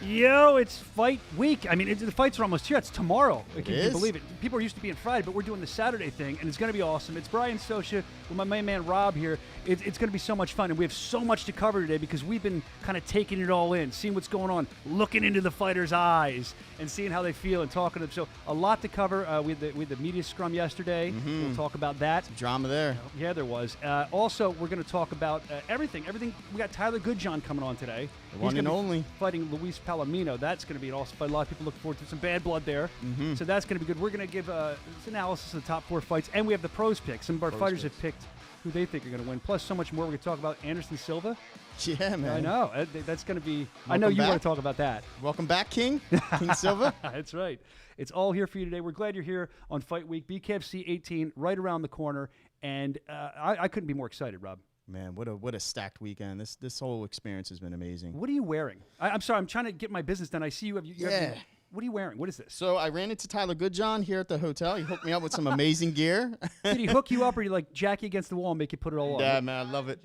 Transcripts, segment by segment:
Yo, it's fight week. I mean, the fights are almost here. It's tomorrow. Can you is? believe it? People are used to being Friday, but we're doing the Saturday thing, and it's going to be awesome. It's Brian Socia with my main man Rob here. It's going to be so much fun, and we have so much to cover today because we've been kind of taking it all in, seeing what's going on, looking into the fighters' eyes, and seeing how they feel and talking to them. So a lot to cover. We had the media scrum yesterday. We'll talk about that. Drama there. Yeah, there was. Also, we're going to talk about everything. We got Tyler Goodjohn coming on today. The one and only. Fighting Luis Palomino. That's going to be an awesome fight. A lot of people look forward to some bad blood there. So that's going to be good. We're going to give this analysis of the top 4 fights, and we have the pros pick. Some of our fighters have picked who they think are going to win. Plus, so much more. We're going to talk about Anderson Silva. Yeah, man. I know. That's going to be. Welcome I know you back. want to talk about that. Welcome back, King Silva. That's right. It's all here for you today. We're glad you're here on Fight Week. BKFC 18 right around the corner, and I couldn't be more excited, Rob. Man, what a stacked weekend. This whole experience has been amazing. What are you wearing? I'm sorry. I'm trying to get my business done. I see you have. What are you wearing? What is this? So I ran into Tyler Goodjohn here at the hotel. He hooked me up with some amazing gear. Did he hook you up, or did he like jack you against the wall and make you put it all on? Yeah, man, I love it.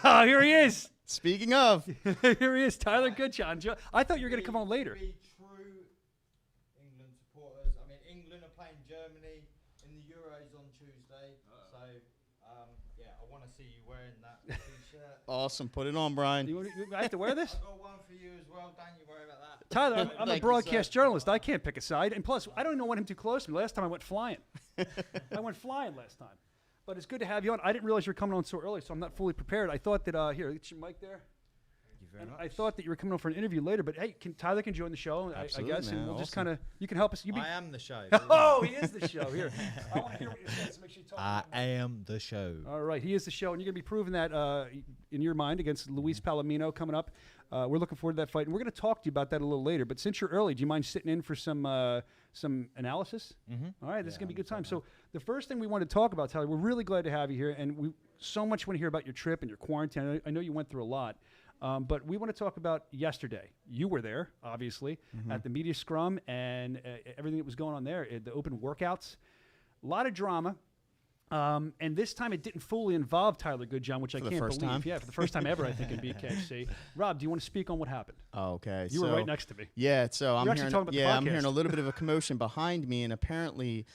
Oh, here he is. Speaking of, Here he is, Tyler Goodjohn. I thought you were going to come on later. Be true England supporters. I mean, England are playing Germany in the Euros on Tuesday. So, yeah, I want to see you wearing that t-shirt. awesome. Put it on, Brian. I have to wear this? I've got one for you as well. Don't you worry about that. Tyler, I'm a Thank you, broadcast sir. journalist. I can't pick a side. And plus, I don't want him too close to me. Last time I went flying. I went flying last time. But it's good to have you on. I didn't realize you were coming on so early, so I'm not fully prepared. I thought that, here, get your mic there. Thank you very And much. I thought that you were coming on for an interview later, but hey, Tyler can join the show, I Absolutely, guess, and man. we'll just Awesome. kind of, you can help us. I am the show. Oh, he is the show. Here, I want to hear what you said, so make sure you talk. I about it. am the show. All right, he is the show, and you're going to be proving that in your mind against Luis Palomino coming up. We're looking forward to that fight, and we're going to talk to you about that a little later. But since you're early, do you mind sitting in for some analysis? All right, this is going to be a good time. So the first thing we want to talk about, Tyler, we're really glad to have you here, and we so much want to hear about your trip and your quarantine. I know you went through a lot. But we want to talk about yesterday. You were there, obviously, at the media scrum and everything that was going on there, the open workouts. A lot of drama. And this time it didn't fully involve Tyler Goodjohn, which I the can't first believe. time? Yeah, for the first time ever, I think, in BKFC. Rob, do you want to speak on what happened? Oh, okay. You were right next to me. Yeah, so I'm actually hearing. talking about the Yeah, I'm podcast. hearing a little bit of a commotion behind me, and apparently,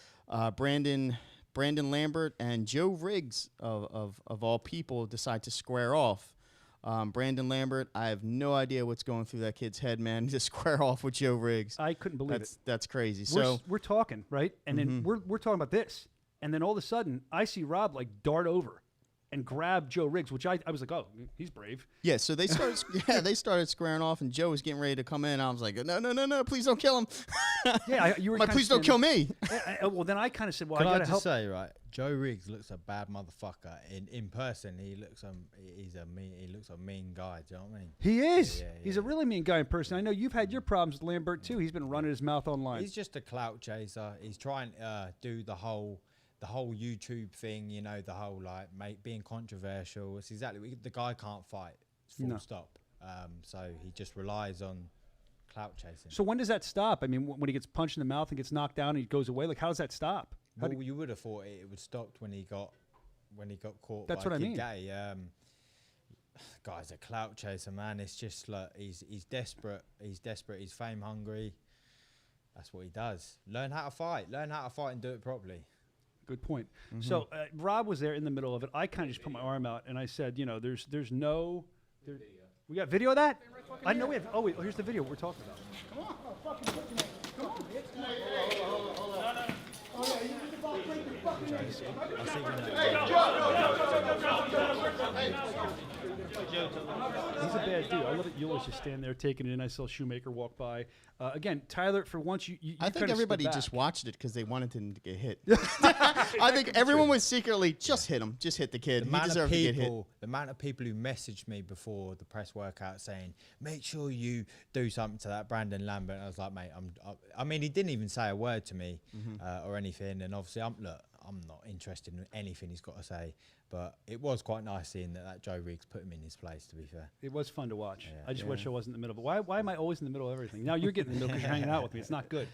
Brandon Lambert and Joe Riggs of all people decide to square off. Brandon Lambert, I have no idea what's going through that kid's head, man. To square off with Joe Riggs, I couldn't believe it. that's crazy. We're talking, right? And then we're talking about this. And then all of a sudden, I see Rob like dart over and grab Joe Riggs, which I was like, oh, he's brave. Yeah, so they started. They started squaring off, and Joe was getting ready to come in. I was like, no, please don't kill him. Yeah, you were I'm like, kinda please don't kill me. Well, then I kind of said, well, Can I I got to just help. say, right? Joe Riggs looks a bad motherfucker. In person, he looks he looks a mean guy. Do you know what I mean? He is. Yeah, He's a really mean guy in person. I know you've had your problems with Lambert too. He's been running his mouth online. He's just a clout chaser. He's trying to do the whole YouTube thing, you know, the whole being controversial. It's exactly the guy can't fight. Full stop. So he just relies on clout chasing. So when does that stop? I mean, when he gets punched in the mouth and gets knocked down and he goes away, like how does that stop? Well, you would have thought it would stop when he got caught. That's by what I Kid mean. Gay. Guy's a clout chaser, man. It's just like he's desperate. He's desperate. He's fame hungry. That's what he does. Learn how to fight. Learn how to fight and do it properly. Good point. So Rob was there in the middle of it. I kind of just put my arm out and I said, you know, there's no. We got video of that? I know we have. Oh, wait, here's the video we're talking about. Come on. Oh, fucking put your name. Come on. Oh, yeah, you need to break your fucking name. He's a bad dude. I love it. You'll just stand there taking it in. I saw Shewmaker walk by. Again, Tyler, for once, you I think kinda everybody stood just back. watched it because they wanted him to get hit. I think everyone was secretly just hit him, just hit the kid. He deserved to get hit. The amount of people who messaged me before the press workout saying, "Make sure you do something to that Brandon Lambert." And I was like, "Mate, I mean, he didn't even say a word to me or anything." And obviously, I'm not interested in anything he's got to say. But it was quite nice seeing that Joe Riggs put him in his place, to be fair. It was fun to watch. Yeah. I just wish I wasn't in the middle. But why am I always in the middle of everything? Now you're getting in the middle because you're hanging out with me. It's not good.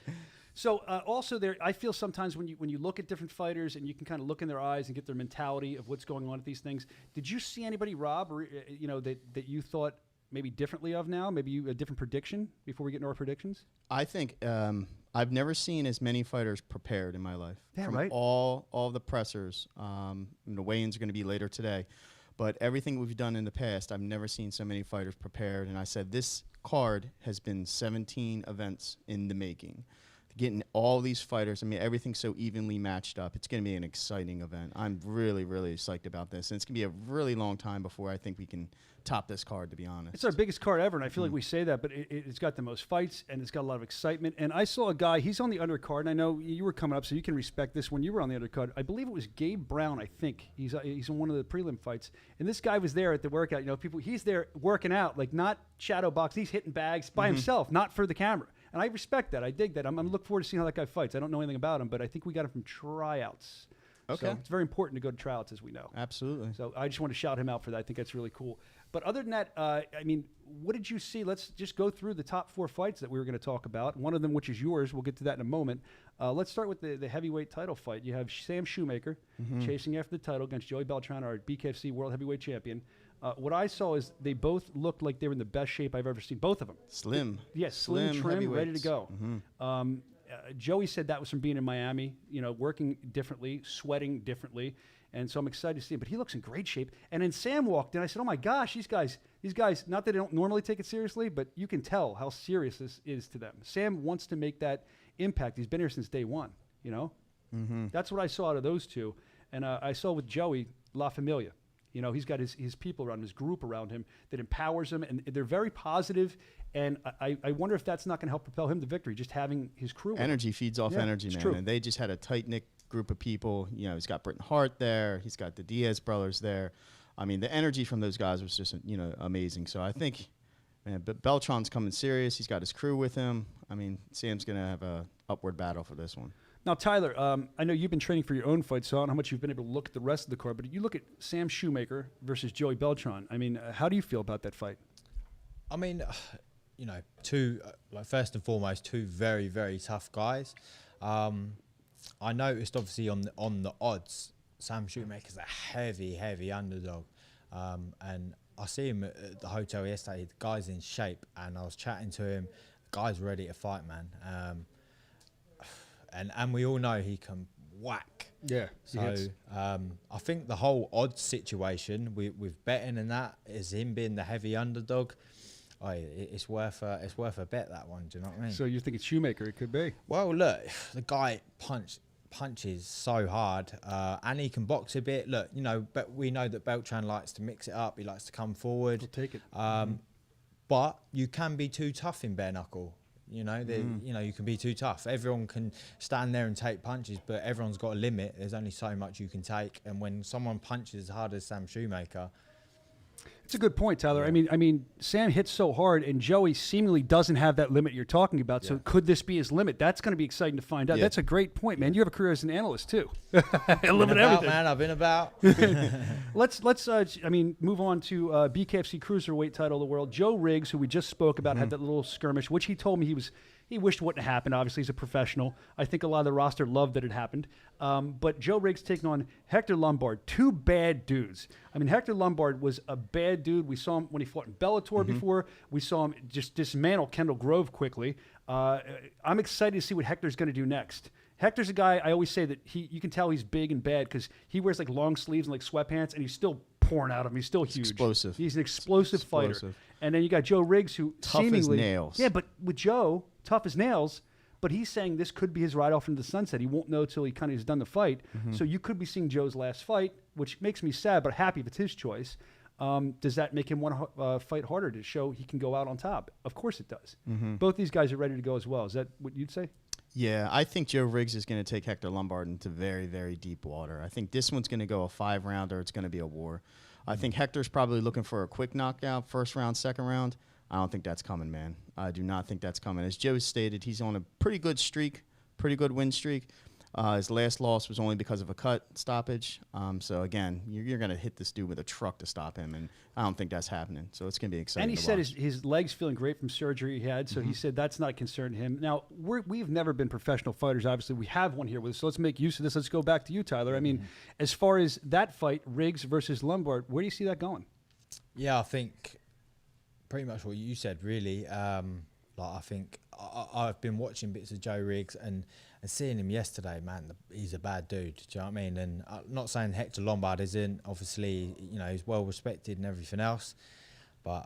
So also there, I feel sometimes when you look at different fighters and you can kind of look in their eyes and get their mentality of what's going on at these things. Did you see anybody, Rob, or, that you thought maybe differently of now? Maybe a different prediction before we get into our predictions? I think I've never seen as many fighters prepared in my life. Yeah, From right. all the pressers. The weigh-ins are going to be later today. But everything we've done in the past, I've never seen so many fighters prepared. And I said this card has been 17 events in the making. Getting all these fighters, everything's so evenly matched up. It's going to be an exciting event. I'm really, really psyched about this. And it's going to be a really long time before I think we can top this card, to be honest. It's our biggest card ever, and I feel like we say that, but it's got the most fights, and it's got a lot of excitement. And I saw a guy, he's on the undercard, and I know you were coming up, so you can respect this when you were on the undercard. I believe it was Gabe Brown, I think. He's in one of the prelim fights. And this guy was there at the workout. He's there working out, like not shadow box. He's hitting bags by himself, not for the camera. And I respect that. I dig that. I'm looking forward to seeing how that guy fights. I don't know anything about him, but I think we got him from tryouts. Okay. So it's very important to go to tryouts, as we know. Absolutely. So I just want to shout him out for that. I think that's really cool. But other than that, what did you see? Let's just go through the top 4 fights that we were going to talk about. One of them, which is yours, we'll get to that in a moment. Let's start with the heavyweight title fight. You have Sam Shewmaker chasing after the title against Joey Beltran, our BKFC World Heavyweight Champion. What I saw is they both looked like they were in the best shape I've ever seen. Both of them. Slim. Yes, slim, trim, ready to go. Joey said that was from being in Miami, working differently, sweating differently. And so I'm excited to see him. But he looks in great shape. And then Sam walked in. I said, oh, my gosh, these guys, not that they don't normally take it seriously, but you can tell how serious this is to them. Sam wants to make that impact. He's been here since day one, That's what I saw out of those two. And I saw with Joey, La Familia. He's got his people around him, his group around him that empowers him. And they're very positive. And I wonder if that's not going to help propel him to victory, just having his crew with Energy feeds off energy, man. True. And they just had a tight-knit group of people. He's got Britton Hart there. He's got the Diaz brothers there. The energy from those guys was just, amazing. So I think, but Beltran's coming serious. He's got his crew with him. Sam's going to have a upward battle for this one. Now, Tyler, I know you've been training for your own fight, so I don't know how much you've been able to look at the rest of the card, but you look at Sam Shewmaker versus Joey Beltran. How do you feel about that fight? Two, first and foremost, two very, very tough guys. I noticed, obviously, on the odds, Sam Shewmaker's a heavy, heavy underdog. And I see him at the hotel yesterday. The guy's in shape, and I was chatting to him. The guy's ready to fight, man. And we all know he can whack. Yeah. So I think the whole odds situation with betting and that is him being the heavy underdog. It's worth a bet, that one. Do you know what I mean? So you think it's Shewmaker? It could be. Well, look, the guy punches so hard, and he can box a bit. Look, but we know that Beltran likes to mix it up. He likes to come forward. He'll take it. But you can be too tough in bare knuckle. You can be too tough. Everyone can stand there and take punches, but everyone's got a limit. There's only so much you can take. And when someone punches as hard as Sam Shewmaker, it's a good point, Tyler. Yeah. Sam hits so hard, and Joey seemingly doesn't have that limit you're talking about. So could this be his limit? That's going to be exciting to find out. Yeah. That's a great point, man. You have a career as an analyst too. I live in everything. Man, I've been about. Let's move on to BKFC Cruiserweight title of the world. Joe Riggs, who we just spoke about, had that little skirmish, which he told me he wished wouldn't have happened. Obviously, he's a professional. I think a lot of the roster loved that it happened. But Joe Riggs taking on Hector Lombard, two bad dudes. Hector Lombard was a bad dude. We saw him when he fought in Bellator before. We saw him just dismantle Kendall Grove quickly. I'm excited to see what Hector's going to do next. Hector's a guy, I always say that you can tell he's big and bad because he wears like long sleeves and like sweatpants, and he's still pouring out of him. He's still huge. Explosive. He's an explosive fighter. And then you got Joe Riggs, who Tough seemingly... as nails. Yeah, but with Joe, tough as nails, but he's saying this could be his ride off into the sunset. He won't know till he kind of has done the fight. So you could be seeing Joe's last fight, which makes me sad, but happy if it's his choice. Does that make him want to fight harder to show he can go out on top? Of course it does. Both these guys are ready to go as well. Is that what you'd say? Yeah, I think Joe Riggs is going to take Hector Lombard into very, very deep water. I think this one's going to go a 5-rounder. It's going to be a war. I think Hector's probably looking for a quick knockout, first round, second round. I don't think that's coming, man. I do not think that's coming. As Joe stated, he's on a pretty good streak, pretty good win streak. His last loss was only because of a cut stoppage. So, again, you're going to hit this dude with a truck to stop him, and I don't think that's happening. So it's going to be exciting. And he said his leg's feeling great from surgery he had, so he said that's not a concern to him. Now, we've never been professional fighters. Obviously, we have one here with us, so let's make use of this. Let's go back to you, Tyler. As far as that fight, Riggs versus Lombard, where do you see that going? Yeah, I think pretty much what you said, really. Like I think I've been watching bits of Joe Riggs and seeing him yesterday, man. He's a bad dude. Do you know what I mean? And I'm not saying Hector Lombard isn't. Obviously, you know, he's well respected and everything else. But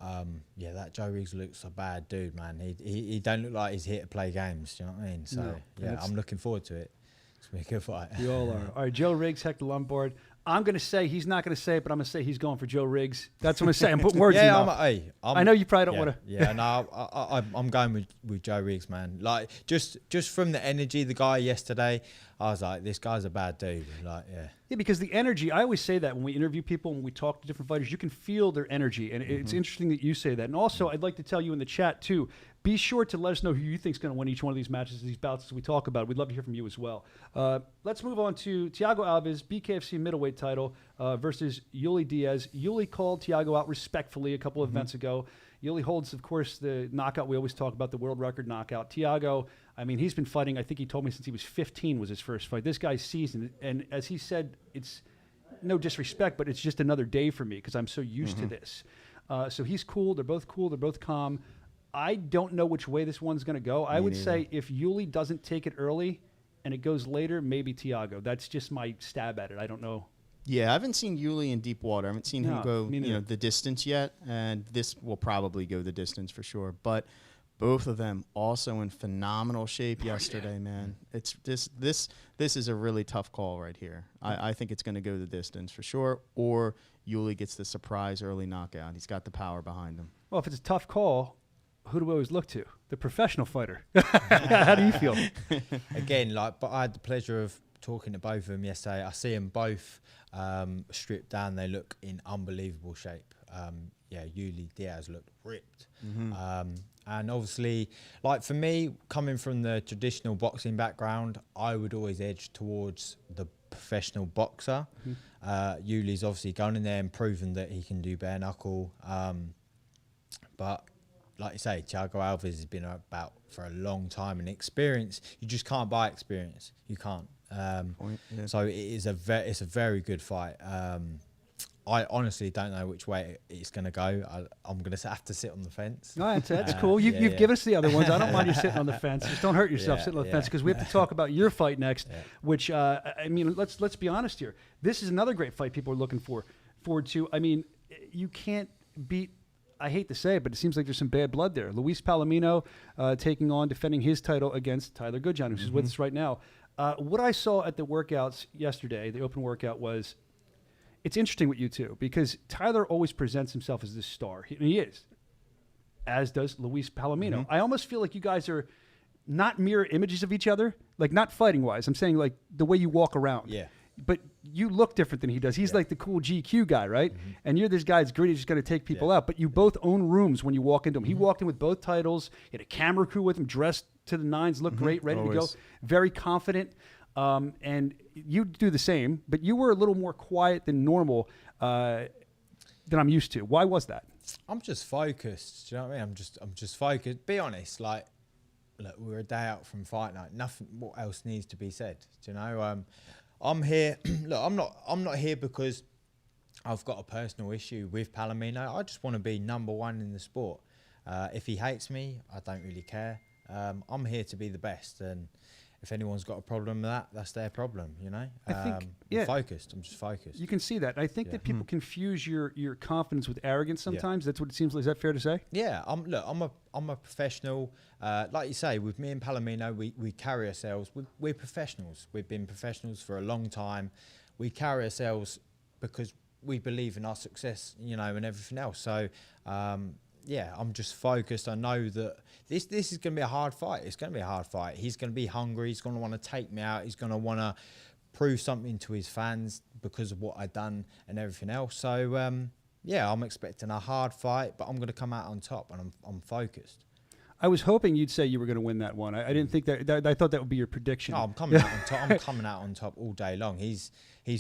yeah, that Joe Riggs looks a bad dude, man. He don't look like he's here to play games. Do you know what I mean? So yeah, I'm looking forward to it. It's gonna be a good fight. We all are. All right, Joe Riggs, Hector Lombard. I'm going to say, he's not going to say it, but I'm going to say he's going for Joe Riggs. That's what I'm going to say. I'm putting words in your mouth. I know you probably don't want to. Yeah, no, I'm going with Joe Riggs, man. Like, just from the energy, the guy yesterday, I was like, this guy's a bad dude. Like, yeah. Yeah, because the energy, I always say that when we interview people, when we talk to different fighters, you can feel their energy. And it's interesting that you say that. And also, I'd like to tell you in the chat, too, be sure to let us know who you think is going to win each one of these matches, these bouts as we talk about it. We'd love to hear from you as well. Let's move on to Thiago Alves, BKFC middleweight title versus Yuli Diaz. Yuli called Thiago out respectfully a couple of events ago. Yuli holds, of course, the knockout. We always talk about the world record knockout. Thiago, I mean, he's been fighting, I think he told me since he was 15 was his first fight. This guy's seasoned. And as he said, it's no disrespect, but it's just another day for me because I'm so used to this. So he's cool. They're both cool. They're both calm. I don't know which way this one's going to go. I would say if Yuli doesn't take it early and it goes later, maybe Thiago. That's just my stab at it. I don't know. Yeah, I haven't seen Yuli in deep water. I haven't seen him go the distance yet, and this will probably go the distance for sure. But both of them also in phenomenal shape yesterday, man. It's this is a really tough call right here. I think it's going to go the distance for sure, or Yuli gets the surprise early knockout. He's got the power behind him. Well, if it's a tough call, who do we always look to? The professional fighter. How do you feel? Again, but I had the pleasure of talking to both of them yesterday. I see them both stripped down. They look in unbelievable shape. Yeah, Yuli Diaz looked ripped. And obviously, like for me, coming from the traditional boxing background, I would always edge towards the professional boxer. Yuli's obviously gone in there and proven that he can do bare knuckle. But like you say, Thiago Alves has been about for a long time, and experience, you just can't buy experience. You can't. So it's a very good fight. I honestly don't know which way it's going to go. I'm going to have to sit on the fence. No, that's cool. You've given us the other ones. I don't mind you sitting on the fence. Just don't hurt yourself sitting on the fence, because we have to talk about your fight next, which, I mean, let's be honest here. This is another great fight people are looking forward to. I mean, you can't beat, I hate to say it, but it seems like there's some bad blood there. Luis Palomino defending his title against Tyler Goodjohn, who's with us right now. What I saw at the workouts yesterday, the open workout, was it's interesting with you two, because Tyler always presents himself as this star. He is, as does Luis Palomino. I almost feel like you guys are not mirror images of each other, like not fighting wise. I'm saying like the way you walk around. Yeah. But you look different than he does. He's like the cool GQ guy, right? And you're this guy that's gritty, just going to take people out. But you both own rooms when you walk into him. He walked in with both titles. He had a camera crew with him, dressed to the nines, looked great, ready to go. Very confident. And you do the same, but you were a little more quiet than normal than I'm used to. Why was that? I'm just focused. Do you know what I mean? I'm just focused. Be honest, like, look, we're a day out from fight night. Nothing. What else needs to be said? Do you know? I'm here. Look, I'm not here because I've got a personal issue with Palomino. I just want to be number one in the sport. If he hates me, I don't really care. I'm here to be the best, and if anyone's got a problem with that, that's their problem, you know? I think, I'm focused. I'm just focused. You can see that. I think that people confuse your confidence with arrogance sometimes. That's what it seems like. Is that fair to say? Yeah. I'm a professional. Like you say, with me and Palomino, we carry ourselves. We're professionals. We've been professionals for a long time. We carry ourselves because we believe in our success, you know, and everything else. So, yeah, I'm just focused. I know that this is going to be a hard fight. It's going to be a hard fight. He's going to be hungry. He's going to want to take me out. He's going to want to prove something to his fans because of what I've done and everything else. So, yeah, I'm expecting a hard fight, but I'm going to come out on top, and I'm focused. I was hoping you'd say you were going to win that one. I didn't think that. I thought that would be your prediction. No, I'm coming out on top. I'm coming out on top all day long. He's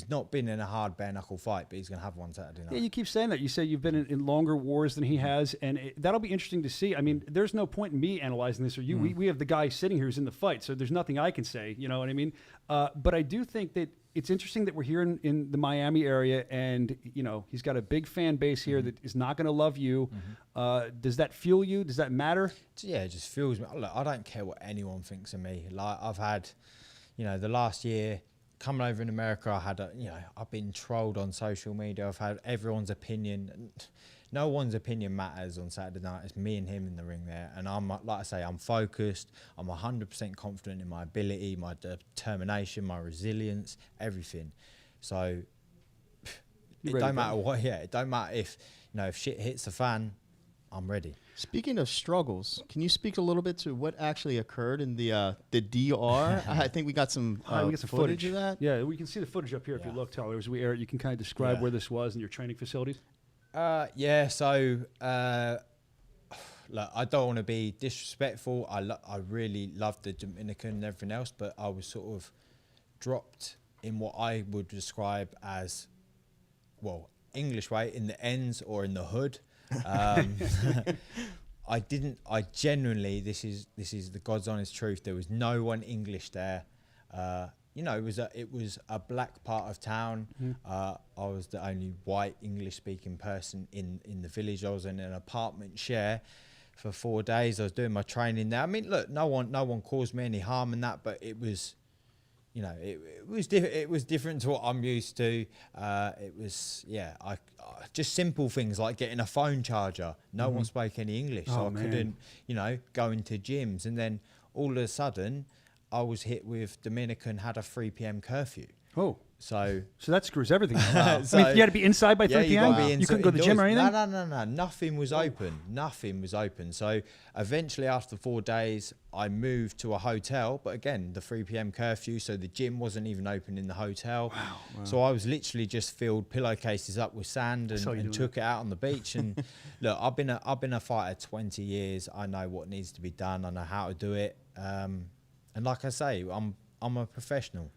not been in a hard bare knuckle fight, but he's going to have one Saturday night. Yeah, you keep saying that. You say you've been in longer wars than he has, and that'll be interesting to see. I mean, there's no point in me analyzing this or you. We have the guy sitting here who's in the fight, so there's nothing I can say. You know what I mean? But I do think that it's interesting that we're here in the Miami area, and he's got a big fan base here that is not going to love you. Does that fuel you? Does that matter? Yeah, it just fuels me. Look, I don't care what anyone thinks of me. Like I've had, the last year coming over in America, I've been trolled on social media. I've had everyone's opinion. No one's opinion matters on Saturday night. It's me and him in the ring there. And I'm, like I say, I'm focused. I'm 100% confident in my ability, my determination, my resilience, everything. So it don't matter what, it don't matter if shit hits the fan, I'm ready. Speaking of struggles, can you speak a little bit to what actually occurred in the DR? I think we got some, footage of that. Yeah, we can see the footage up here if you look, Tyler. As we air it, you can kind of describe where this was in your training facilities. So look, I don't want to be disrespectful. I really love the Dominican and everything else, but I was sort of dropped in what I would describe as, English way, in the ends or in the hood. I genuinely, this is the God's honest truth. There was no one English there. It was a black part of town. I was the only white English speaking person in the village. I was in an apartment share for 4 days. I was doing my training there. I mean, look, no one caused me any harm in that, but it was, it was different to what I'm used to. It was, just simple things like getting a phone charger. No one spoke any English, so I couldn't, go into gyms. And then all of a sudden, I was hit with Dominican had a 3 p.m. curfew. Oh. So that screws everything up. So, I mean, you had to be inside by 3 p.m.? You couldn't go to the gym or anything? No. Nothing was open. Nothing was open. So eventually, after 4 days, I moved to a hotel. But again, the 3 p.m. curfew, so the gym wasn't even open in the hotel. Wow. So I was literally just filled pillowcases up with sand and took it out on the beach. And look, I've been a fighter 20 years. I know what needs to be done. I know how to do it. And like I say, I'm a professional.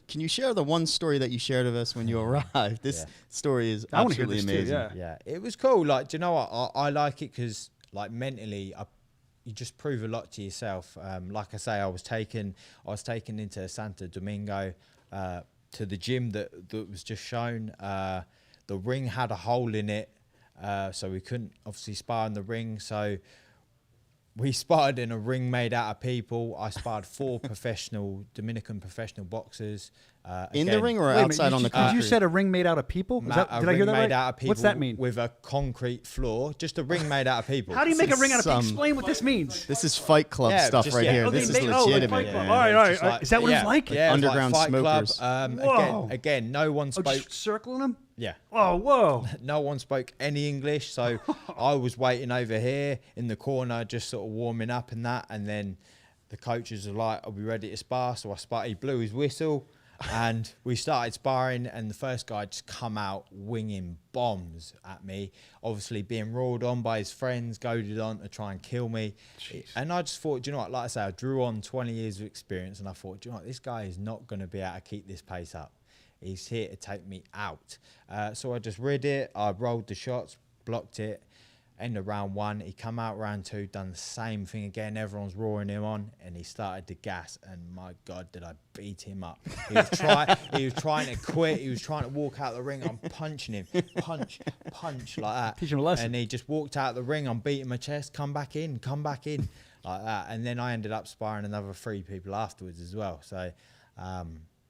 Can you share the one story that you shared with us when you arrived? This story is absolutely amazing. Yeah, it was cool. Like, do you know what? I like it because, like, mentally, you just prove a lot to yourself. Like I say, I was taken into Santo Domingo to the gym that was just shown. The ring had a hole in it, so we couldn't obviously spar in the ring. So we sparred in a ring made out of people. I sparred 4 Dominican professional boxers. In the ring or outside on the concrete? You said a ring made out of people? Did I hear that right? Made out of people. What's that mean? With a concrete floor. Just a ring made out of people. How do you make a ring out of people? Explain what this means. This is Fight Club stuff right here. This is legitimate. All right. Is that what it's like? Yeah, underground like smokers. Again, no one spoke. Just circling them? Yeah. Oh, whoa. No one spoke any English, so I was waiting over here in the corner, just sort of warming up and that. And then the coaches were like, "Are we ready to spar?" So I sparred. He blew his whistle, and we started sparring. And the first guy just come out winging bombs at me, obviously being roared on by his friends, goaded on to try and kill me. Jeez. And I just thought, do you know what? Like I say, I drew on 20 years of experience, and I thought, do you know what? This guy is not going to be able to keep this pace up. He's here to take me out. So I just read it. I rolled the shots, blocked it. End of round 1. He come out round 2, done the same thing again. Everyone's roaring him on, and he started to gas. And my God, did I beat him up. He was trying to quit. He was trying to walk out the ring. I'm punching him. Punch like that. Teach him a lesson. And he just walked out the ring. I'm beating my chest. Come back in. Like that. And then I ended up sparring another 3 people afterwards as well. So,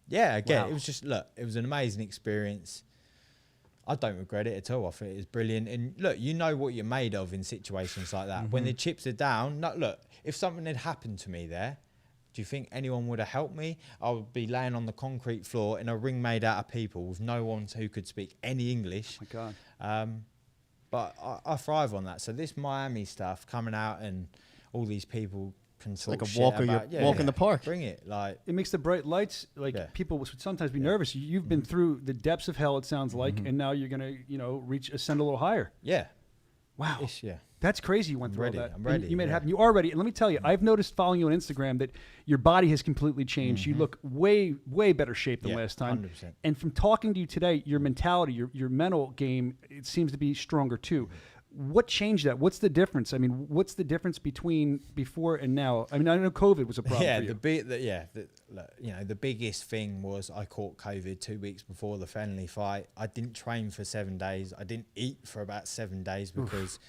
it was just, look, it was an amazing experience. I don't regret it at all. I think it was brilliant. And look, you know what you're made of in situations like that. When the chips are down, look, if something had happened to me there, do you think anyone would have helped me? I would be laying on the concrete floor in a ring made out of people with no one who could speak any English. Oh my God. But I thrive on that. So this Miami stuff coming out and all these people it's like a walk in the park. Bring it. Like it makes the bright lights. People would sometimes be nervous. You've been through the depths of hell, it sounds like, and now you're gonna, ascend a little higher. Yeah. Wow. That's crazy. You went through all that. I'm ready. You made it happen. You are ready. And let me tell you, I've noticed following you on Instagram that your body has completely changed. You look way, way better shape than last time. 100%. And from talking to you today, your mentality, your mental game, it seems to be stronger too. What changed that? What's the difference? I mean, what's the difference between before and now? I mean, I know COVID was a problem Yeah, for you. the biggest thing was I caught COVID 2 weeks before the Fenley fight. I didn't train for 7 days. I didn't eat for about 7 days because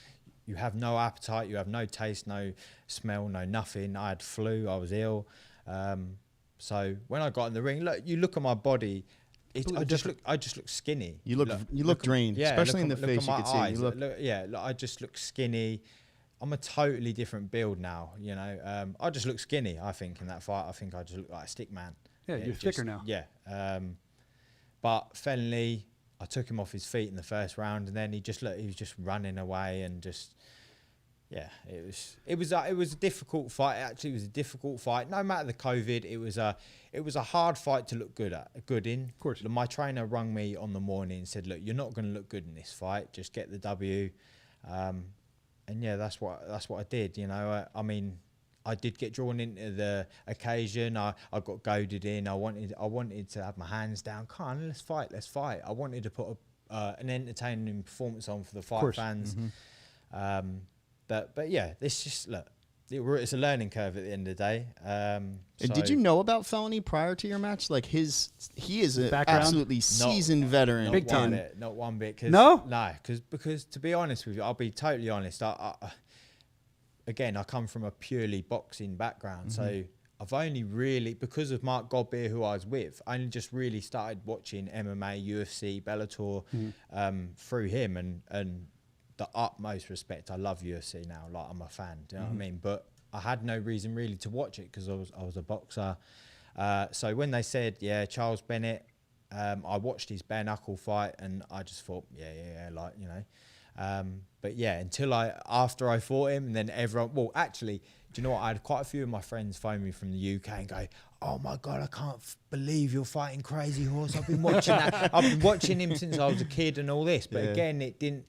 you have no appetite, you have no taste, no smell, no nothing. I had flu, I was ill. So when I got in the ring, you look at my body. I just look skinny. You look drained, especially in the face. You could see. Eyes. I just look skinny. I'm a totally different build now. You know, I just look skinny. I think in that fight, I think I just look like a stick man. Yeah, you're thicker now. Yeah. But Fenley, I took him off his feet in the first round, and then he was just running away and just. Yeah, it was a difficult fight. Actually, it was a difficult fight. No matter the COVID, it was a hard fight to look good in. Of course. My trainer rung me on the morning and said, "Look, you're not going to look good in this fight. Just get the W." And yeah, that's what I did. You know, I mean, I did get drawn into the occasion. I got goaded in. I wanted to have my hands down. Come on, let's fight. I wanted to put an entertaining performance on for the fight fans. Mm-hmm. But yeah, this just it's a learning curve at the end of the day. And did you know about Felony prior to your match? Like he is an absolutely seasoned veteran. Big time. Not one bit. Because to be honest with you, I'll be totally honest. Again, I come from a purely boxing background, so I've only really, because of Mark Godbeer, who I was with, I only just really started watching MMA, UFC, Bellator through him, and the utmost respect. I love UFC now. Like, I'm a fan. Do you know what I mean? But I had no reason really to watch it because I was a boxer. So when they said, Charles Bennett, I watched his bare knuckle fight and I just thought, like, you know. But yeah, after I fought him, and then everyone, well, actually, do you know what? I had quite a few of my friends phone me from the UK and go, "Oh my God, I can't believe you're fighting Crazy Horse. I've been watching that. I've been watching him since I was a kid and all this." But again, it didn't.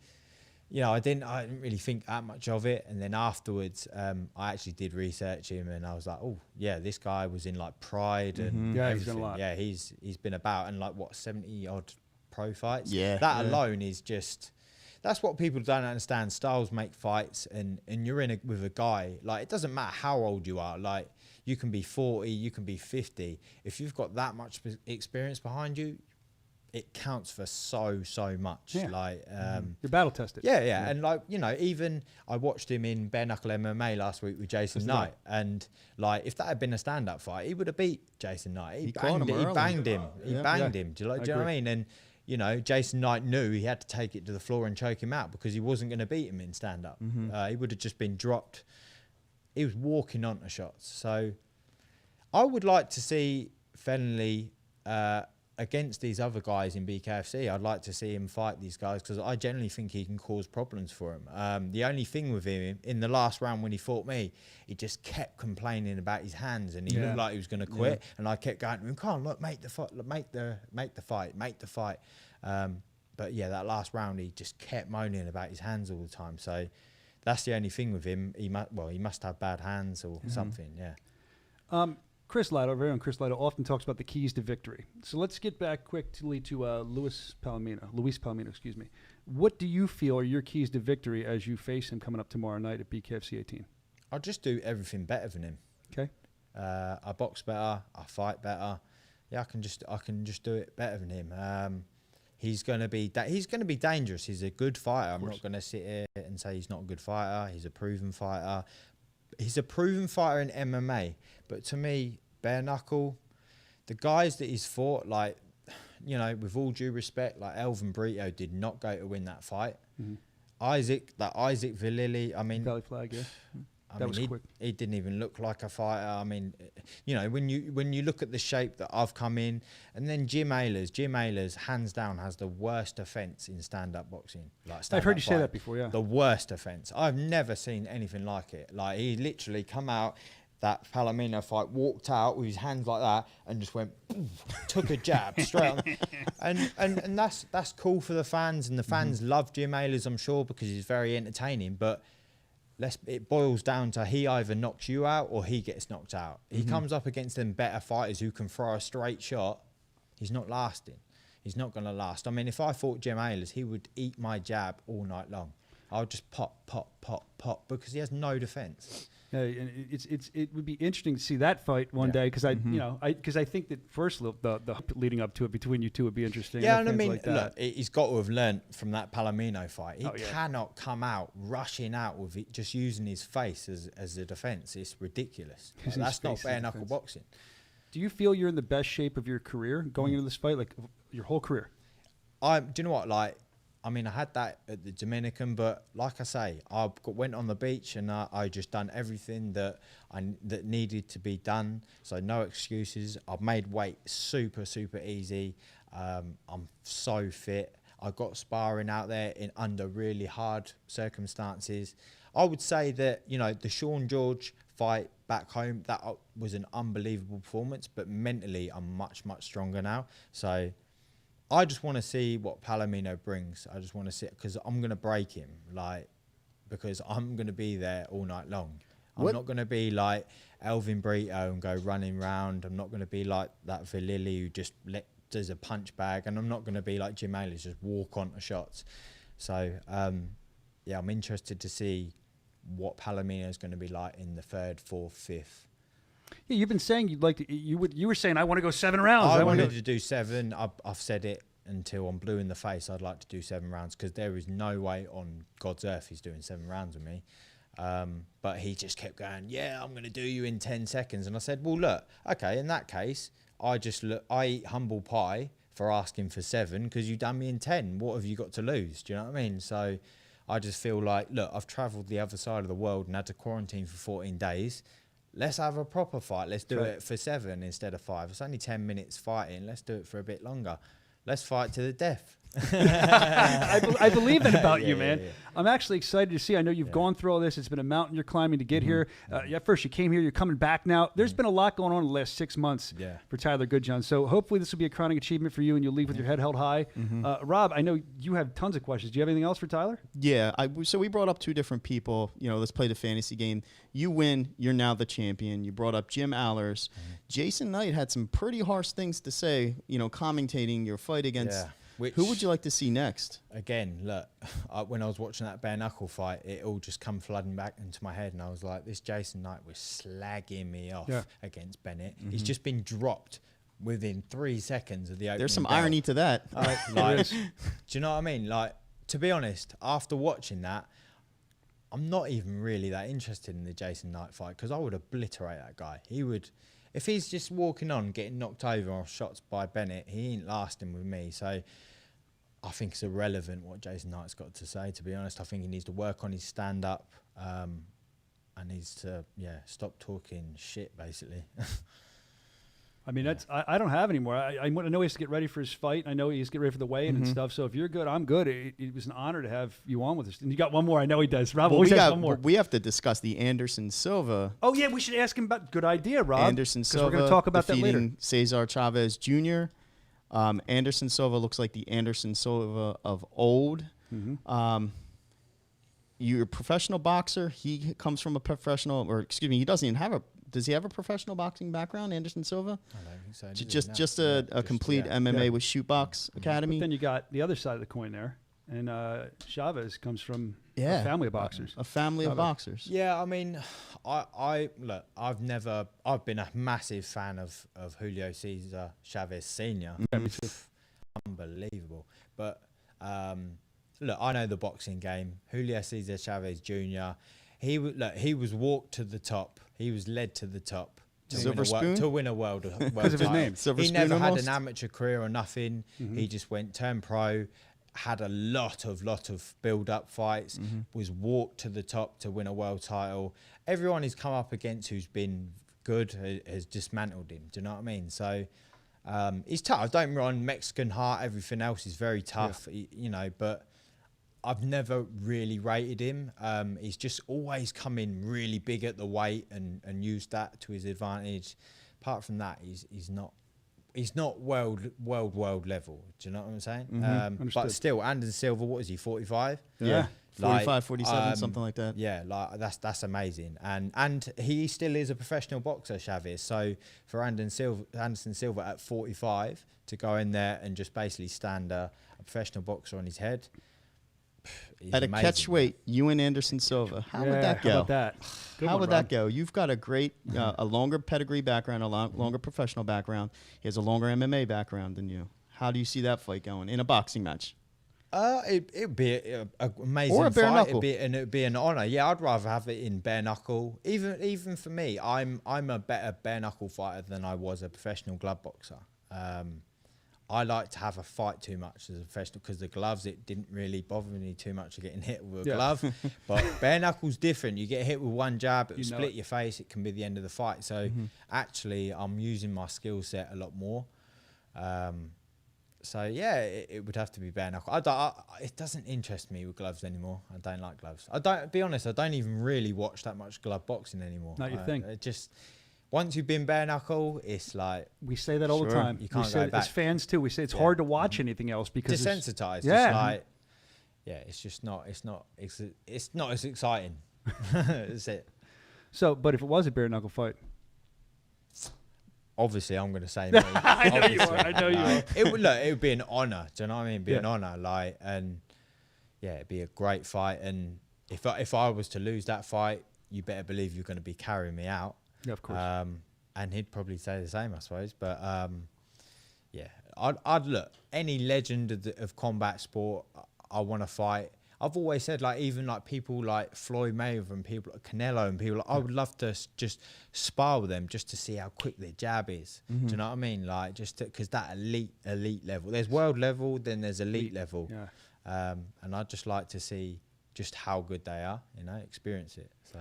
You know, I didn't really think that much of it. And then afterwards, I actually did research him, and I was like, oh yeah, this guy was in like Pride and he's done a lot. Yeah, he's been about and like 70 odd pro fights. Yeah, that alone is just. That's what people don't understand. Styles make fights, and you're with a guy. Like, it doesn't matter how old you are. Like, you can be 40, you can be 50. If you've got that much experience behind you, it counts for so much. Yeah. Like, you're battle tested. Yeah. And like, you know, even I watched him in bare knuckle MMA last week with Jason Knight, and like, if that had been a stand-up fight, he would have beat Jason Knight. He banged him. He banged him. Do you know what I mean? And you know, Jason Knight knew he had to take it to the floor and choke him out because he wasn't going to beat him in stand-up. He would have just been dropped. He was walking onto shots. So I would like to see Fenley against these other guys in BKFC. I'd like to see him fight these guys because I generally think he can cause problems for him. The only thing with him, in the last round when he fought me, he just kept complaining about his hands and he looked like he was going to quit. And I kept going to him, "Come on, look, make the fight, make the fight." But yeah, that last round, he just kept moaning about his hands all the time. So that's the only thing with him. He must have bad hands or something. Yeah. Chris Lato, very own Chris Lato, often talks about the keys to victory. So let's get back quickly to Luis Palomino, excuse me. What do you feel are your keys to victory as you face him coming up tomorrow night at BKFC 18? I'll just do everything better than him. Okay. I box better. I fight better. Yeah, I can just do it better than him. He's going to be dangerous. He's a good fighter. I'm not going to sit here and say he's not a good fighter. He's a proven fighter. He's a proven fighter in MMA, but to me, bare knuckle, the guys that he's fought, like, you know, with all due respect, like Elvin Brito did not go to win that fight. Isaac Villili, I mean, Valley Flag, yeah. That was quick. He didn't even look like a fighter. I mean, you know, when you look at the shape that I've come in, and then Jim Ehlers, hands down, has the worst offence in stand-up boxing. Like, I've heard you say that before, yeah. The worst offence. I've never seen anything like it. Like, he literally come out that Palomino fight, walked out with his hands like that, and just went, took a jab straight on. And that's cool for the fans, and the fans love Jim Ehlers, I'm sure, because he's very entertaining. But it boils down to he either knocks you out or he gets knocked out. He comes up against them better fighters who can throw a straight shot. He's not lasting. He's not going to last. I mean, if I fought Jim Ehlers, he would eat my jab all night long. I'll just pop because he has no defense. And it would be interesting to see that fight one day because I think that first the leading up to it between you two would be interesting. Yeah, and I things mean, like that. look, he's got to have learnt from that Palomino fight. He Oh, yeah. cannot come out rushing out with it, just using his face as a defense. It's ridiculous. Like, Using his that's not face as bare knuckle defense. boxing. Do you feel you're in the best shape of your career going into this fight, like your whole career? Do you know what? Like, I mean, I had that at the Dominican, but like I say, went on the beach and I just done everything that needed to be done. So no excuses. I've made weight super easy. I'm so fit. I got sparring out there in under really hard circumstances. I would say that, you know, the Sean George fight back home, that was an unbelievable performance, but mentally I'm much stronger now. So I just want to see what Palomino brings. I just want to see, because I'm going to break him, like, because I'm going to be there all night long. I'm not going to be like Elvin Brito and go running round. I'm not going to be like that Villili who just does a punch bag. And I'm not going to be like Jim Ayers, just walk onto shots. So, yeah, I'm interested to see what Palomino is going to be like in the 3rd, 4th, 5th. Yeah, you've been saying you'd like to. You were saying I want to go 7 rounds. I wanted to do 7. I've said it until I'm blue in the face. I'd like to do 7 rounds because there is no way on God's earth he's doing 7 rounds with me. But he just kept going, yeah, I'm going to do you in 10 seconds. And I said, well, look, okay, in that case, I eat humble pie for asking for 7 because you done me in 10. What have you got to lose? Do you know what I mean? So I just feel like, look, I've travelled the other side of the world and had to quarantine for 14 days. Let's have a proper fight. Let's do it for 7 instead of 5. It's only 10 minutes fighting. Let's do it for a bit longer. Let's fight to the death. I believe that about you, man. Yeah. I'm actually excited to see. I know you've gone through all this. It's been a mountain you're climbing to get here. At first you came here. You're coming back now. There's been a lot going on in the last 6 months for Tyler Goodjohn. So hopefully this will be a crowning achievement for you and you'll leave with your head held high. Rob, I know you have tons of questions. Do you have anything else for Tyler? Yeah, so we brought up 2 different people. You know, let's play the fantasy game. You win, you're now the champion. You brought up Jim Allers. Jason Knight had some pretty harsh things to say, you know, commentating your fight against. Who would you like to see next? Again, look, when I was watching that bare knuckle fight, it all just come flooding back into my head, and I was like, this Jason Knight was slagging me off against Bennett. He's just been dropped within 3 seconds of the opening. There's some bell. irony to that. Like, do you know what I mean? Like, to be honest, after watching that, I'm not even really that interested in the Jason Knight fight because I would obliterate that guy. He would, if he's just walking on, getting knocked over or shots by Bennett, he ain't lasting with me. So I think it's irrelevant what Jason Knight's got to say, to be honest. I think he needs to work on his stand-up and needs to, stop talking shit, basically. I mean, I don't have any more. I know he has to get ready for his fight. I know he has to get ready for the weigh-in and stuff. So if you're good, I'm good. It was an honor to have you on with us. And you got one more. I know he does. Rob always has one more. We have to discuss the Anderson Silva. Oh, yeah, we should ask him about. Good idea, Rob. Anderson Silva. We're going to talk about that later. Defeating Cesar Chavez Jr. Anderson Silva looks like the Anderson Silva of old. You're a professional boxer. He comes from a professional, or excuse me, he doesn't even have a. Does he have a professional boxing background, Anderson Silva? I don't think so. Just a complete MMA with Shootbox Academy. But then you got the other side of the coin there. And Chavez comes from a family of boxers. A family of boxers. Yeah, I mean, look, I've been a massive fan of Julio Cesar Chavez Sr. Unbelievable. But look, I know the boxing game. Julio Cesar Chavez Jr. He was walked to the top. He was led to the top to win a world because of his name. He never had an amateur career or nothing. He just turned pro, had a lot of build-up fights, was walked to the top to win a world title. Everyone he's come up against who's been good has dismantled him. Do you know what I mean? So he's tough. Don't get me wrong, Mexican heart, everything else is very tough, but I've never really rated him. He's just always come in really big at the weight and used that to his advantage. Apart from that, he's not world level. Do you know what I'm saying? But still, Anderson Silva, what is he, 45? Yeah. 45, 47, something like that. Yeah, like that's amazing. And he still is a professional boxer, Chavez. So for Anderson Silva at 45 to go in there and just basically stand a professional boxer on his head, he's At a amazing. catchweight, you and Anderson Silva. How would that go? How about that? Good How one, would Rob. that go? You've got a great, a longer pedigree background, a longer professional background. He has a longer MMA background than you. How do you see that fight going in a boxing match? It'd be an amazing Or a bare fight. knuckle. It'd be an honour. Yeah, I'd rather have it in bare knuckle. Even for me, I'm a better bare knuckle fighter than I was a professional glove boxer. I like to have a fight too much as a professional because the gloves, it didn't really bother me too much of getting hit with a glove. But bare knuckle's different. You get hit with one jab, it will split your face. It can be the end of the fight. So actually, I'm using my skill set a lot more. So yeah, it would have to be bare knuckle. It doesn't interest me with gloves anymore. I don't like gloves. I don't even really watch that much glove boxing anymore. Not your thing. It just once you've been bare knuckle, it's like We say that all the time. You can't we say go it back. as fans too. We say it's hard to watch anything else because desensitized. Yeah. It's like, it's just not. It's not as exciting. Is it? So, but if it was a bare knuckle fight, Obviously, I'm going to say me. I know you are. I know you are. It would be an honour. Do you know what I mean? It'd be an honour. And it'd be a great fight. And if I was to lose that fight, you better believe you're going to be carrying me out. Yeah, of course. And he'd probably say the same, I suppose. But I'd look any legend of combat sport. I want to fight. I've always said, like, even like people like Floyd Mayweather and people like Canelo and people, I would love to just spar with them just to see how quick their jab is. Do you know what I mean? Like, just because that elite level. There's world level, then there's elite level. Yeah. And I'd just like to see just how good they are, experience it. So.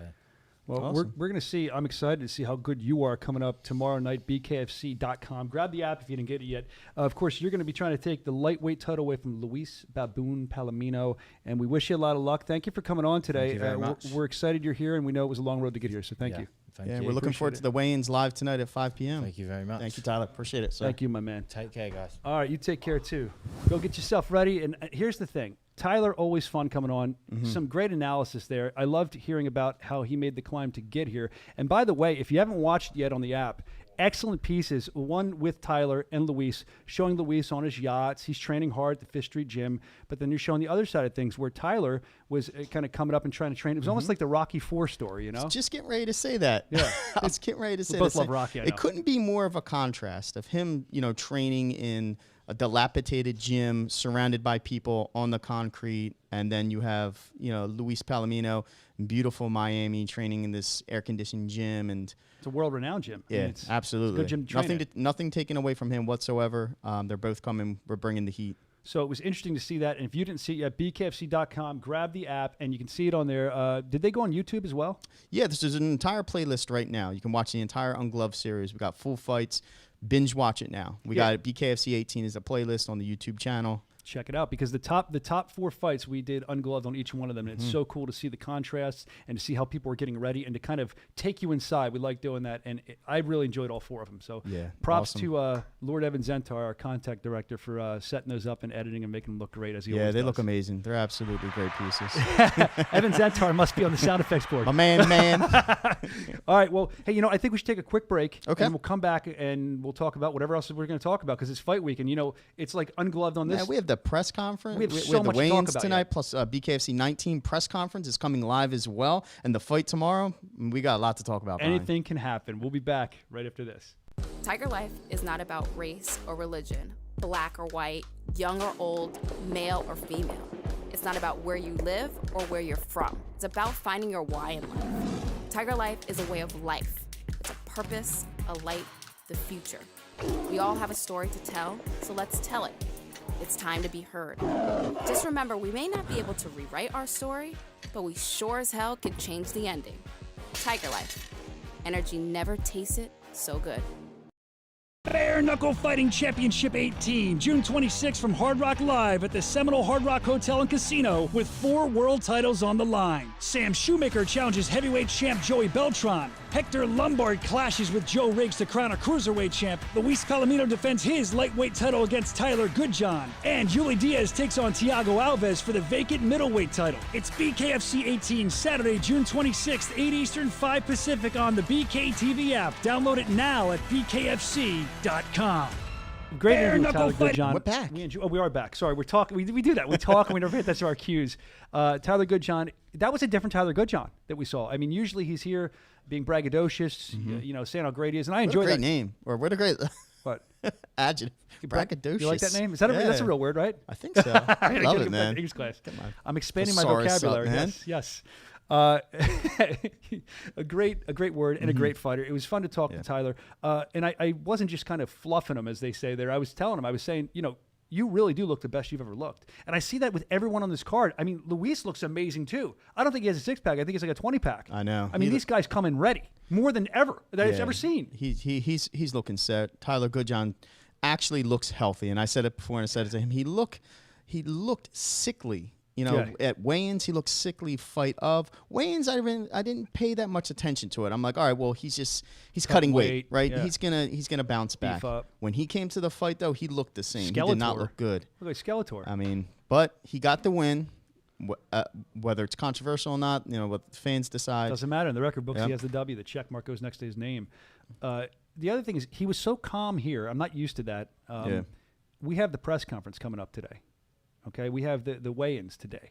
Well, Awesome. we're going to see. I'm excited to see how good you are coming up tomorrow night, BKFC.com. Grab the app if you didn't get it yet. Of course, you're going to be trying to take the lightweight title away from Luis Baboon Palomino, and we wish you a lot of luck. Thank you for coming on today. Thank you very much. We're excited you're here, and we know it was a long road to get here, so thank you. Thank Yeah, you. we're looking forward to the weigh-ins live tonight at 5 p.m. Thank you very much. Thank you, Tyler. Appreciate it, sir. Thank you, my man. Take care, guys. All right, you take care, too. Go get yourself ready. And here's the thing. Tyler, always fun coming on. Some great analysis there. I loved hearing about how he made the climb to get here. And by the way, if you haven't watched yet on the app, excellent pieces. One with Tyler and Luis, showing Luis on his yachts. He's training hard at the Fifth Street Gym. But then you're showing the other side of things where Tyler was kind of coming up and trying to train. It was almost like the Rocky IV story, you know? Just getting ready to say that. Yeah. I was getting ready to say both that. love Rocky, I know. It couldn't be more of a contrast of him, training in a dilapidated gym surrounded by people on the concrete. And then you have, Luis Palomino in beautiful Miami training in this air-conditioned gym. And It's a world-renowned gym. I mean, yeah, it's absolutely. a good gym to train at. Nothing taken away from him whatsoever. They're both coming. We're bringing the heat. So it was interesting to see that. And if you didn't see it yet, BKFC.com, grab the app, and you can see it on there. Did they go on YouTube as well? Yeah, this is an entire playlist right now. You can watch the entire Ungloved series. We got full fights. Binge watch it now. We got BKFC 18 is a playlist on the YouTube channel. Check it out, because the top 4 fights we did ungloved on each one of them. And it's so cool to see the contrasts and to see how people are getting ready and to kind of take you inside. We like doing that, and I really enjoyed all 4 of them. So Yeah, props awesome. to Lord Evan Zentar, our contact director, for setting those up and editing and making them look great as he Yeah, always they does. look amazing. They're absolutely great pieces. Evan Zentar must be on the sound effects board. My man. All right, well, hey, I think we should take a quick break. Okay. And we'll come back and we'll talk about whatever else we're going to talk about, because it's fight week, and it's like ungloved on this. Yeah, we have the press conference. We have so the much to talk weigh-ins about tonight, yet. plus BKFC 19 press conference is coming live as well. And the fight tomorrow, we got a lot to talk about. Brian. Anything can happen. We'll be back right after this. Tiger Life is not about race or religion, black or white, young or old, male or female. It's not about where you live or where you're from. It's about finding your why in life. Tiger Life is a way of life. It's a purpose, a light, the future. We all have a story to tell, so let's tell it. It's time to be heard. Just remember, we may not be able to rewrite our story, but we sure as hell can change the ending. Tiger Life. Energy never tasted so good. Bare Knuckle Fighting Championship 18, June 26th from Hard Rock Live at the Seminole Hard Rock Hotel and Casino with 4 world titles on the line. Sam Shewmaker challenges heavyweight champ Joey Beltran. Hector Lombard clashes with Joe Riggs to crown a cruiserweight champ. Luis Palomino defends his lightweight title against Tyler Goodjohn. And Diaz takes on Thiago Alves for the vacant middleweight title. It's BKFC 18, Saturday, June 26th, 8 Eastern, 5 Pacific on the BKTV app. Download it now at bkfc.com. Great Bare interview with Tyler knuckle fight. Goodjohn. We're back. We are back. Sorry, we're talking. We do that. We talk and we never hit. That's our cues. Tyler Goodjohn. That was a different Tyler Goodjohn that we saw. I mean, usually he's here being braggadocious, saying how great he is, and I enjoy What a great that. name, or what a great What? adjective. Braggadocious. You like that name? Is that that's a real word, right? I think so. I gotta love get it, back to man. English class. Come on. I'm expanding my Thesaurus up, vocabulary. man. Yes. A great word and a great fighter. It was fun to talk to Tyler. And I wasn't just kind of fluffing him, as they say there. I was telling him, I was saying, you really do look the best you've ever looked. And I see that with everyone on this card. I mean, Luis looks amazing too. I don't think he has a 6-pack. I think it's like a 20-pack. I know. I mean, these guys come in ready more than ever that I've ever seen. He's looking set. Tyler Goodjohn actually looks healthy, and I said it before, and I said it to him. He looked sickly. At weigh-ins, he looked sickly. Fight of weigh-ins, I didn't pay that much attention to it. I'm like, all right, well, he's cutting weight, right? Yeah. He's gonna bounce back. up. When he came to the fight, though, he looked the same. Skeletor. He did not look good. Look like Skeletor. I mean, but he got the win. Whether it's controversial or not, what the fans decide. Doesn't matter. In the record books, Yep. he has the W. The check mark goes next to his name. The other thing is he was so calm here. I'm not used to that. We have the press conference coming up today. Okay, we have the weigh-ins today.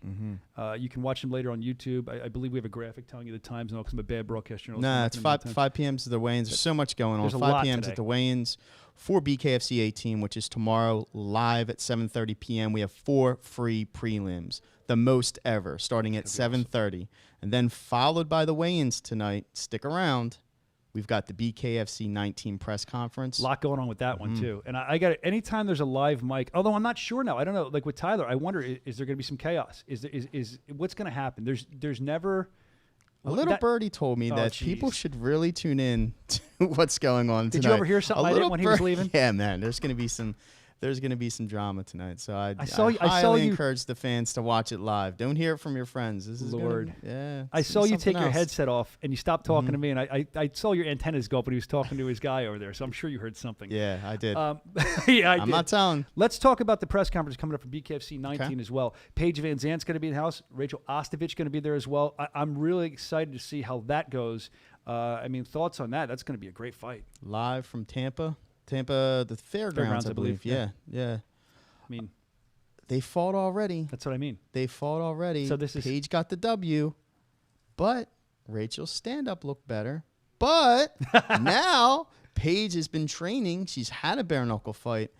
You can watch them later on YouTube. I believe we have a graphic telling you the times and all, because I'm a bad broadcast journalist. Nah, it's 5 p.m. to the weigh-ins. There's so much going on. There's a 5 lot p.m. today. at the weigh-ins for BKFC 18, which is tomorrow, live at 7:30 p.m. We have 4 free prelims, the most ever, starting at 7:30, and then followed by the weigh-ins tonight. Stick around. We've got the BKFC 19 press conference. A lot going on with that one too. And I got it. Anytime there's a live mic, although I'm not sure now. I don't know. Like with Tyler, I wonder is there going to be some chaos? Is what's going to happen? There's never. A little birdie told me that people should really tune in to what's going on tonight. Did you ever hear something like that when he was leaving? Yeah, man. There's going to be some drama tonight. So I saw you encourage the fans to watch it live. Don't hear it from your friends. This is Lord. I saw you take your headset off and you stopped talking to me, and I saw your antennas go up when he was talking to his guy over there. So I'm sure you heard something. Yeah, I did. Yeah, I'm not telling. Let's talk about the press conference coming up for BKFC 19 as well. Paige Van Zant's going to be in the house. Rachel Ostovich going to be there as well. I'm really excited to see how that goes. I mean, thoughts on that? That's going to be a great fight. Live from Tampa, the fairgrounds, I believe. Yeah. I mean, they fought already. that's what I mean. They fought already. So this is Paige got the W, but Rachel's stand-up looked better. But now Paige has been training. She's had a bare knuckle fight.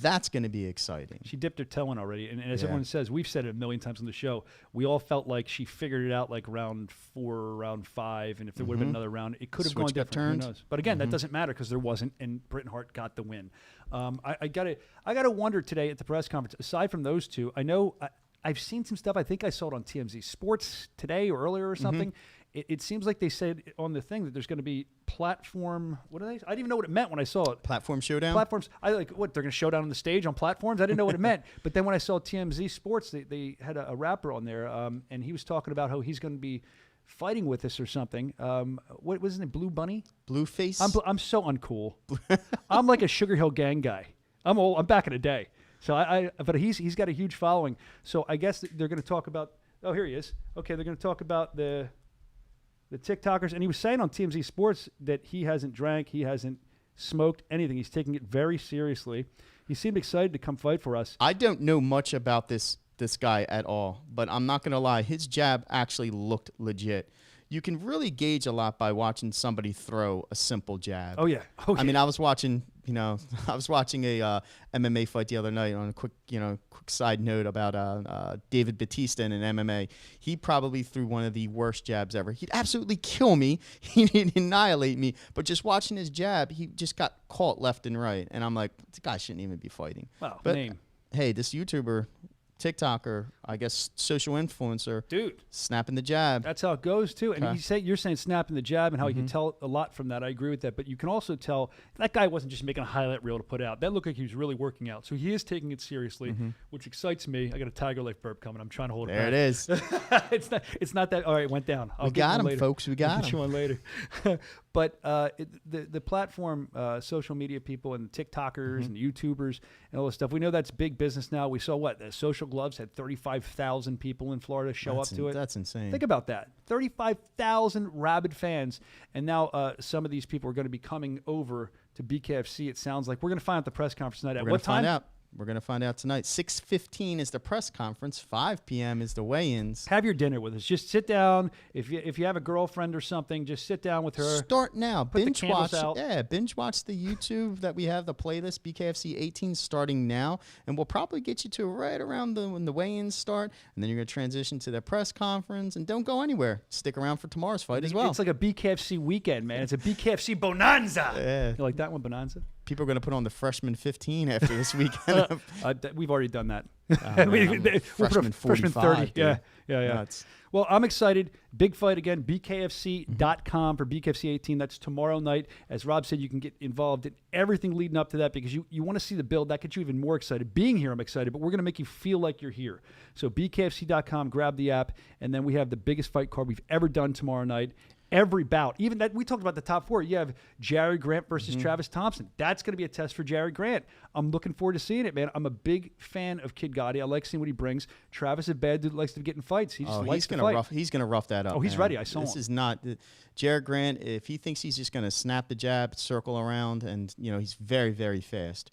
That's going to be exciting. She dipped her toe in already. And as Yeah. everyone says, we've said it a million times on the show, we all felt like she figured it out like round 4 or round 5. And if there would have been another round, it could have gone Switch got different. turned. Who knows? But again, that doesn't matter because there wasn't. And Britain Hart got the win. I gotta wonder today at the press conference, aside from those two, I know I've seen some stuff. I think I saw it on TMZ Sports today or earlier or something. It seems like they said on the thing that there's going to be platform. What are they? I didn't even know what it meant when I saw it. Platform showdown? Platforms. I like what they're going to show down on the stage on platforms. I didn't know what it meant. But then when I saw TMZ Sports, they had a rapper on there, and he was talking about how he's going to be fighting with us or something. What was his name? Blue Bunny? Blueface? I'm so uncool. I'm like a Sugar Hill Gang guy. I'm old. I'm back in the day. So but he's got a huge following. So I guess they're going to talk about. Oh, here he is. Okay, they're going to talk about the TikTokers, and he was saying on TMZ Sports that he hasn't drank, he hasn't smoked anything. He's taking it very seriously. He seemed excited to come fight for us. I don't know much about this guy at all, but I'm not going to lie. His jab actually looked legit. You can really gauge a lot by watching somebody throw a simple jab. Oh yeah. I mean, I was watching a MMA fight the other night. On a quick side note about David Batista in an MMA. He probably threw one of the worst jabs ever. He'd absolutely kill me. He'd annihilate me. But just watching his jab, he just got caught left and right. And I'm like, this guy shouldn't even be fighting. Wow. But Name. hey, this YouTuber, TikToker, I guess social influencer, Dude. snapping the jab. That's how it goes too. And Okay. you're saying snapping the jab and how you can tell a lot from that. I agree with that. But you can also tell that guy wasn't just making a highlight reel to put out. That looked like he was really working out. So he is taking it seriously, which excites me. I got a Tiger Life burp coming. I'm trying to hold it There back. it is. It's not that. All right, it went down. We got him, folks. We got I'll get you him. one later. But the platform, social media people and TikTokers and YouTubers and all this stuff, we know that's big business now. We saw the Social Gloves had 35,000 people in Florida show up to it. That's insane. Think about that. 35,000 rabid fans. And now some of these people are going to be coming over to BKFC, it sounds like. We're going to find out the press conference tonight. At what time? We're going to find out tonight. 6:15 is the press conference. 5 p.m. is the weigh-ins. Have your dinner with us. Just sit down. If you have a girlfriend or something, just sit down with her. Start now. Put Binge the candles watch. out. Yeah, binge watch the YouTube that we have, the playlist BKFC 18 starting now, and we'll probably get you to right around when the weigh-ins start, and then you're going to transition to the press conference, and don't go anywhere. Stick around for tomorrow's fight as well. It's like a BKFC weekend, man. It's a BKFC bonanza. Yeah. You like that one, bonanza? People are going to put on the freshman 15 after this weekend. We've already done that. We'll put freshman 30. Dude. Yeah. Nuts. Well, I'm excited. Big fight again. BKFC.com for BKFC 18. That's tomorrow night. As Rob said, you can get involved in everything leading up to that because you want to see the build. That gets you even more excited. Being here, I'm excited, but we're going to make you feel like you're here. So BKFC.com, grab the app, and then we have the biggest fight card we've ever done tomorrow night. Every bout, even that we talked about the top 4. You have Jarod Grant versus Travis Thompson. That's going to be a test for Jarod Grant. I'm looking forward to seeing it, man. I'm a big fan of Kid Gotti. I like seeing what he brings. Travis is a bad dude, likes to get in fights. He just likes to fight. He's gonna rough that up. Oh, he's man. ready. I saw him. This is not Jarod Grant. If he thinks he's just gonna snap the jab, circle around, and he's very, very fast.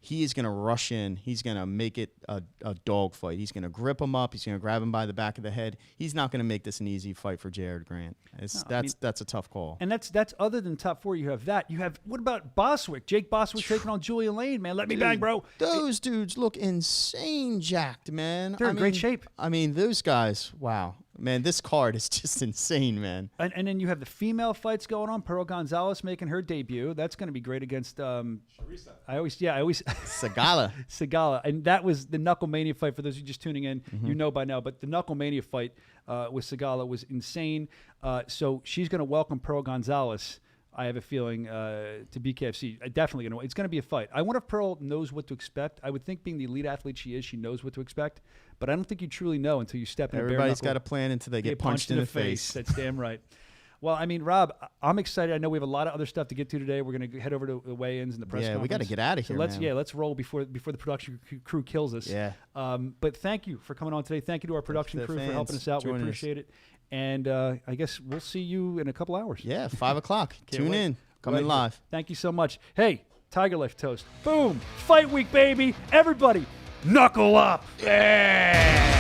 He is going to rush in. He's going to make it a dog fight. He's going to grip him up. He's going to grab him by the back of the head. He's not going to make this an easy fight for Jarod Grant. That's a tough call. And that's other than top 4. You have that. You have what about Bostwick? Jake Bostwick taking on Julian Lane, man. Let me bang, bro. Those dudes look insane jacked, man. They're in great shape. I mean, those guys. Wow. Man, this card is just insane, man. And then you have the female fights going on. Pearl Gonzalez making her debut. That's going to be great against Charisa. I always Sigala. Sigala. And that was the Knuckle Mania fight. For those of you just tuning in, you know by now. But the Knuckle Mania fight with Sigala was insane. So she's going to welcome Pearl Gonzalez, I have a feeling, to BKFC. Definitely going to. It's going to be a fight. I wonder if Pearl knows what to expect. I would think being the elite athlete she is, she knows what to expect. But I don't think you truly know until you step in. Everybody's got a plan until they get punched in the face. That's damn right. Well, I mean, Rob, I'm excited. I know we have a lot of other stuff to get to today. We're going to head over to the weigh-ins and the press conference. Yeah, we got to get out of here, man. Let's roll before the production crew kills us. Yeah. But thank you for coming on today. Thank you to our production crew for helping us out. We appreciate it. And I guess we'll see you in a couple hours. Yeah, 5 o'clock. Tune in. Coming Right live. Here. Thank you so much. Hey, Tiger Life Toast. Boom. Fight week, baby. Everybody, knuckle up. Yeah.